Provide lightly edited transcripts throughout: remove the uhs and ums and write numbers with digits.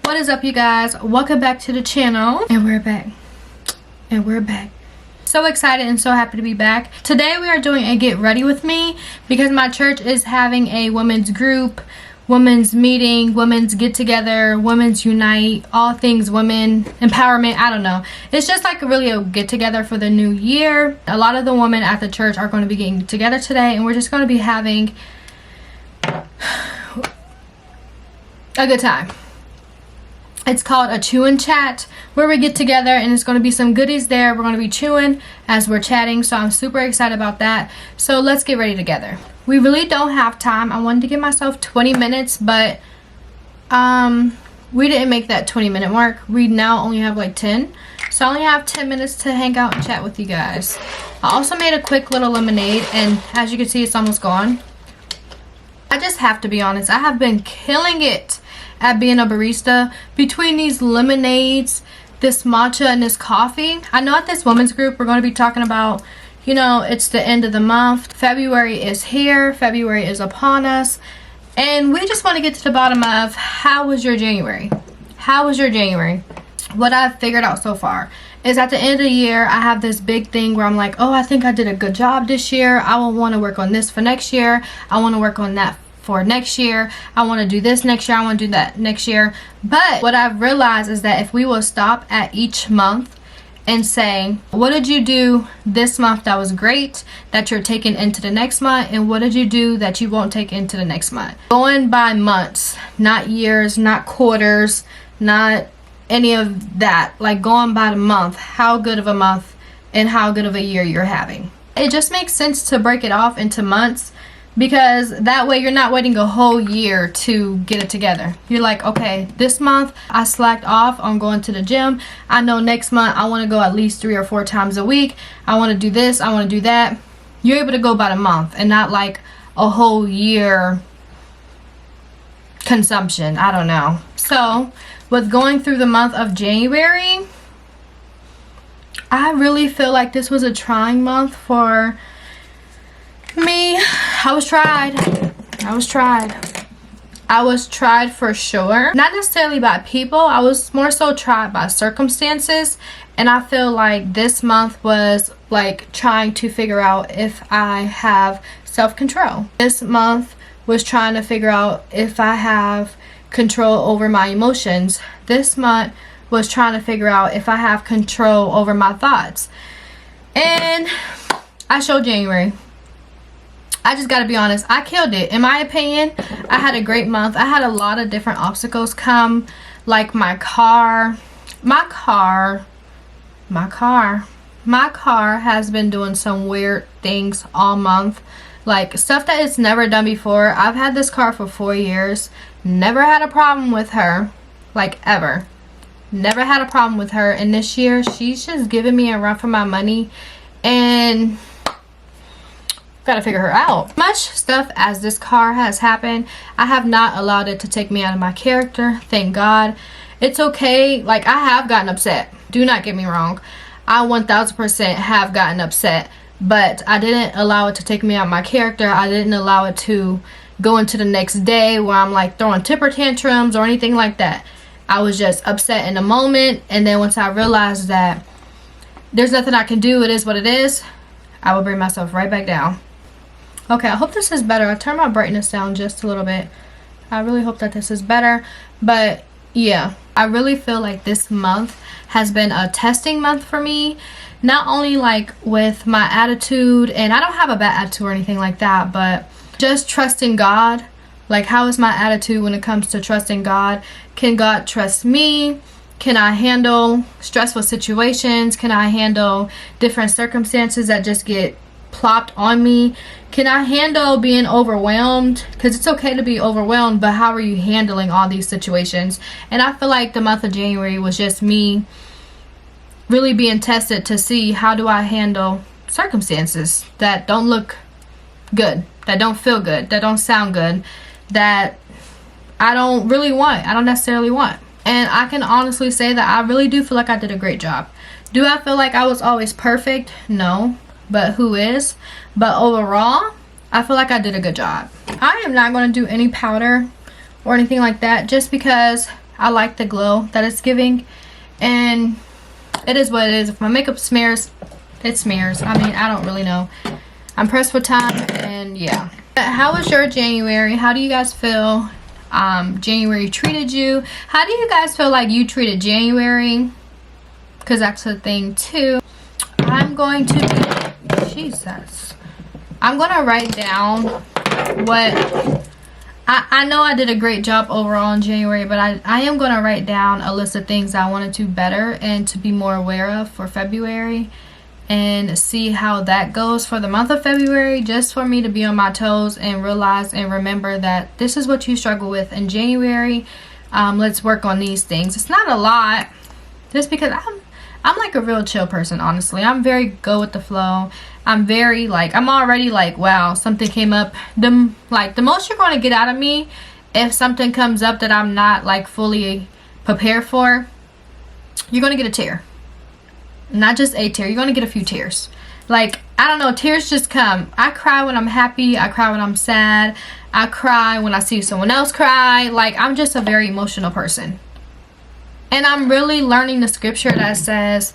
What is up, you guys? Welcome back to the channel, and we're back. So excited and so happy to be back. Today we are doing a get ready with me because my church is having a women's group, women's meeting, women's get together, women's unite, all things women empowerment. I don't know, it's just like really a get together for the new year. A lot of the women at the church are going to be getting together today, and we're just going to be having a good time. It's called a chew and chat, where we get together and it's going to be some goodies there. We're going to be chewing as we're chatting, so I'm super excited about that. So let's get ready together. We really don't have time. I wanted to give myself 20 minutes, but we didn't make that 20-minute mark. We now only have like 10, so I only have 10 minutes to hang out and chat with you guys. I also made a quick little lemonade, and as you can see, it's almost gone. I just have to be honest, I have been killing it at being a barista. Between these lemonades, this matcha, and this coffee. I know at this women's group we're going to be talking about, you know, it's the end of the month. February is here. February is upon us. And we just want to get to the bottom of how was your January? How was your January? What I've figured out so far is at the end of the year, I have this big thing where I'm like, oh, I think I did a good job this year. I will want to work on this for next year. I want to work on that for next year. I want to do this next year. I want to do that next year. But what I've realized is that if we will stop at each month and say, what did you do this month that was great that you're taking into the next month, and what did you do that you won't take into the next month? Going by months, not years, not quarters, not any of that. Like going by the month, how good of a month and how good of a year you're having. It just makes sense to break it off into months, because that way you're not waiting a whole year to get it together. You're like, okay, this month I slacked off on going to the gym. I know next month I want to go at least 3 or 4 times a week. I want to do this, I want to do that. You're able to go by the month and not like a whole year consumption. I don't know. So with going through the month of January, I really feel like this was a trying month for me. I was tried for sure. Not necessarily by people. I was more so tried by circumstances. And I feel like this month was like trying to figure out if I have self-control. This month was trying to figure out if I have control over my emotions. This month was trying to figure out if I have control over my thoughts. And I showed January. I just gotta be honest, I killed it. In my opinion, I had a great month. I had a lot of different obstacles come, like my car has been doing some weird things all month, like stuff that it's never done before. I've had this car for 4 years, never had a problem with her, like ever. Never had a problem with her, and this year she's just giving me a run for my money, and gotta figure her out. Much stuff as this car has happened, I have not allowed it to take me out of my character. Thank God. It's okay. Like, I have gotten upset. Do not get me wrong. I 1000% have gotten upset, but I didn't allow it to take me out of my character. I didn't allow it to go into the next day where I'm like throwing temper tantrums or anything like that. I was just upset in the moment, and then once I realized that there's nothing I can do, it is what it is, I will bring myself right back down. Okay, I hope this is better. I turned my brightness down just a little bit. I really hope that this is better. But yeah, I really feel like this month has been a testing month for me. Not only like with my attitude, and I don't have a bad attitude or anything like that, but just trusting God. Like, how is my attitude when it comes to trusting God? Can God trust me? Can I handle stressful situations? Can I handle different circumstances that just get plopped on me? Can I handle being overwhelmed? Because it's okay to be overwhelmed, but how are you handling all these situations? And I feel like the month of January was just me really being tested to see, how do I handle circumstances that don't look good, that don't feel good, that don't sound good, that I don't really want, I don't necessarily want. And I can honestly say that I really do feel like I did a great job. Do I feel like I was always perfect? No. But who is? But overall, I feel like I did a good job. I am not going to do any powder or anything like that, just because I like the glow that it's giving, and it is what it is. If my makeup smears, it smears. I mean, I don't really know. I'm pressed for time, and yeah. How was your January? How do you guys feel January treated you? How do you guys feel like you treated January? Because that's the thing too. I'm going to Jesus. I'm going to write down what I know I did a great job overall in January, but I am going to write down a list of things I wanted to better and to be more aware of for February, and see how that goes for the month of February, just for me to be on my toes and realize and remember that this is what you struggle with in January. Let's work on these things. It's not a lot, just because I'm like a real chill person, honestly. I'm very go with the flow. I'm very like, I'm already like, wow, something came up. The most you're going to get out of me, if something comes up that I'm not like fully prepared for, you're going to get a tear. Not just a tear, you're going to get a few tears. Like, I don't know, tears just come. I cry when I'm happy. I cry when I'm sad. I cry when I see someone else cry. Like, I'm just a very emotional person. And I'm really learning the scripture that says,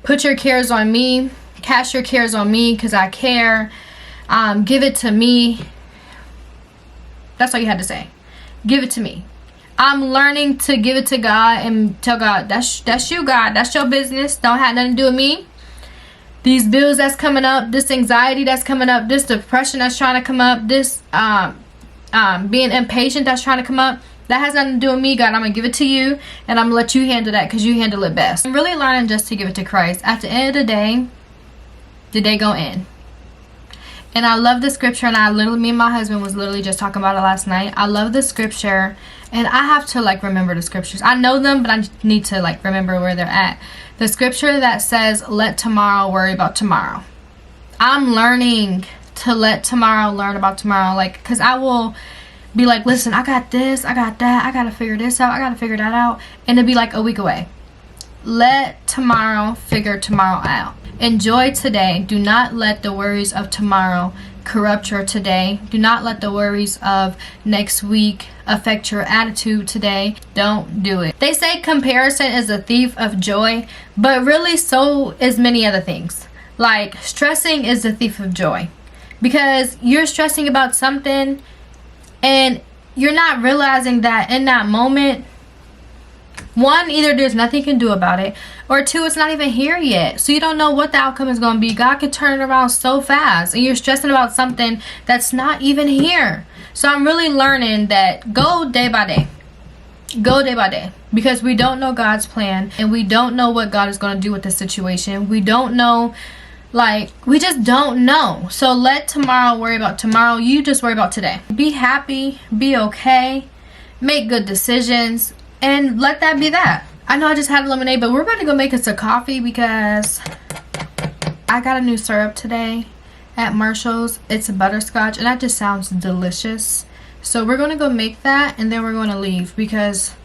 put your cares on me. Cast your cares on me because I care. Give it to me. That's all you had to say. Give it to me. I'm learning to give it to God and tell God, that's you, God. That's your business. Don't have nothing to do with me. These bills that's coming up, this anxiety that's coming up, this depression that's trying to come up, this being impatient that's trying to come up, that has nothing to do with me, God. I'm going to give it to you, and I'm going to let you handle that because you handle it best. I'm really learning just to give it to Christ. At the end of the day gonna end. And I love the scripture, and me and my husband was literally just talking about it last night. I love the scripture, and I have to like remember the scriptures. I know them, but I need to like remember where they're at. The scripture that says, let tomorrow worry about tomorrow. I'm learning to let tomorrow learn about tomorrow. Like, because I will be like, listen, I got this, I got that, I got to figure this out, I got to figure that out. And it'll be like a week away. Let tomorrow figure tomorrow out. Enjoy today. Do not let the worries of tomorrow corrupt your today. Do not let the worries of next week affect your attitude today. Don't do it. They say comparison is a thief of joy, but really so is many other things. Like, stressing is a thief of joy, because you're stressing about something and you're not realizing that in that moment, one, either there's nothing you can do about it, or two, it's not even here yet. So you don't know what the outcome is going to be. God could turn it around so fast, and you're stressing about something that's not even here. So I'm really learning that go day by day. Go day by day. Because we don't know God's plan, and we don't know what God is going to do with the situation. We don't know, we just don't know. So let tomorrow worry about tomorrow. You just worry about today. Be happy. Be okay. Make good decisions. And let that be that. I know I just had lemonade, but we're about to go make us a coffee because I got a new syrup today at Marshall's. It's a butterscotch, and that just sounds delicious. So we're going to go make that, and then we're going to leave because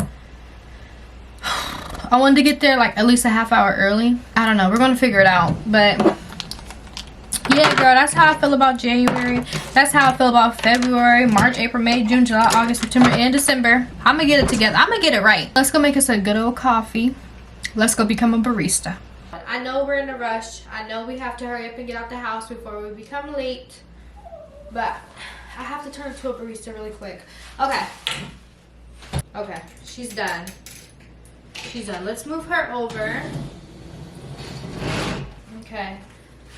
I wanted to get there like at least a half hour early. I don't know. We're going to figure it out. But yeah, girl, that's how I feel about January. That's how I feel about February, March, April, May, June, July, August, September, and December. I'm going to get it together. I'm going to get it right. Let's go make us a good old coffee. Let's go become a barista. I know we're in a rush. I know we have to hurry up and get out the house before we become late. But I have to turn into a barista really quick. Okay. Okay, she's done. She's done. Let's move her over. Okay.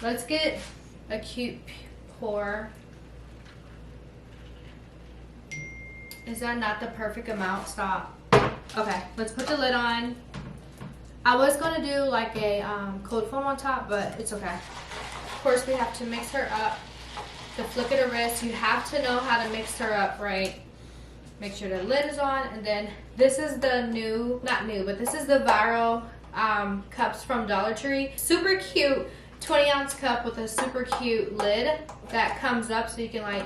Let's get a cute pour. Is that not the perfect amount? Stop. Okay, let's put the lid on. I was going to do like a cold foam on top, but it's okay. Of course, we have to mix her up. The flick of the wrist, you have to know how to mix her up, right? Make sure the lid is on, and then this is the new, not new, but this is the viral cups from Dollar Tree. Super cute 20-ounce cup with a super cute lid that comes up so you can like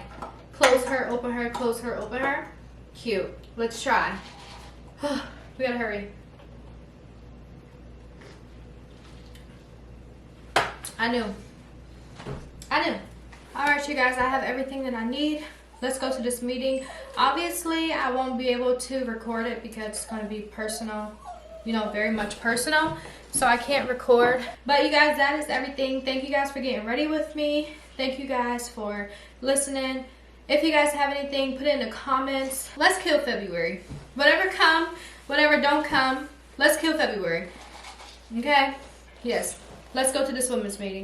close her, open her, close her, open her. Cute. Let's try. We gotta hurry. I knew. Alright, you guys, I have everything that I need. let's go to this meeting. Obviously, I won't be able to record it because it's going to be personal, you know, very much personal. So I can't record. But you guys, that is everything. Thank you guys for getting ready with me. Thank you guys for listening. If you guys have anything, put it in the comments. Let's kill February. Whatever come, whatever don't come, let's kill February. Okay? Yes. Let's go to this women's meeting.